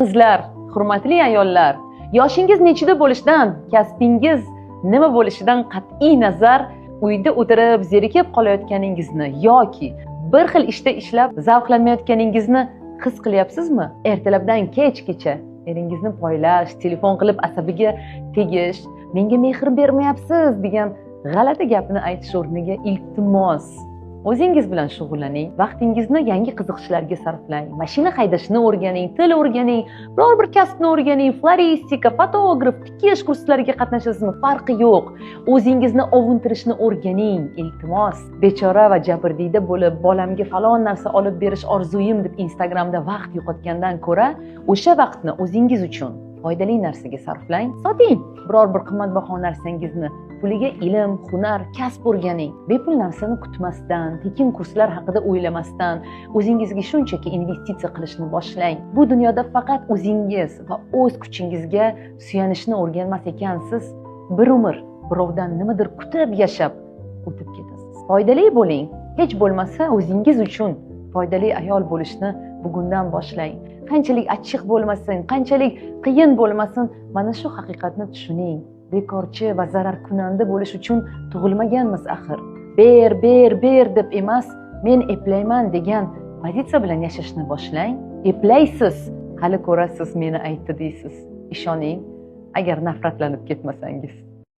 Qizlar, hurmatli ayollar, yoshingiz nechida bo'lishidan, kasbingiz nima bo'lishidan qat'iy nazar, uyda o'tirib zerikib qolayotganingizni yoki bir xil ishda ishlab zavqlanmayotganingizni his qilyapsizmi? Ertalabdan kechgacha eringizni poylash, telefon qilib asabiga tegish, menga mehr bermayapsiz degan g'alati gapni aytish o'rniga iltimos o'zingiz bilan shug'ullaning, vaqtingizni yangi qiziqishlarga sarflang, mashina haydashni o'rganing, til o'rganing, biror bir kasbni o'rganing, floristika, fotograf, tikish kurslariga qatnashasizmi, farqi yo'q. O'zingizni ovuntirishni o'rganing, iltimos. Bechora va jabrdiyda bo'lib, bolamga falon narsa olib berish orzuyim deb Instagramda vaqt yo'qotgandan ko'ra, o'sha vaqtni o'zingiz uchun foydali narsaga sarflang. Soting biror bir qimmatbaho narsangizni, puliga ilm, hunar, kasb o'rganing. Bepul narsani kutmasdan, tekin kurslar haqida o'ylamasdan, o'zingizga shunchaki investitsiya qilishni boshlang. Bu dunyoda faqat o'zingiz va o'z kuchingizga suyanishni o'rganmas ekansiz, bir umr birovdan nimadir kutib yashab o'tib ketasiz. Foydali bo'ling. Hech bo'lmasa o'zingiz uchun foydali ayol bo'lishni bugundan boshlang. Qanchalik achchiq bo'lmasin, qanchalik qiyin bo'lmasin, mana shu haqiqatni tushuning. Bekorchi va zararkunanda bo'lish uchun tug'ilmaganmiz axir. Ber deb emas, men eplayman degan pozitsiya bilan yashashni boshlang. Eplaysiz, hali ko'rasiz, meni aytdi deysiz. Ishoning, agar nafratlanib ketmasangiz.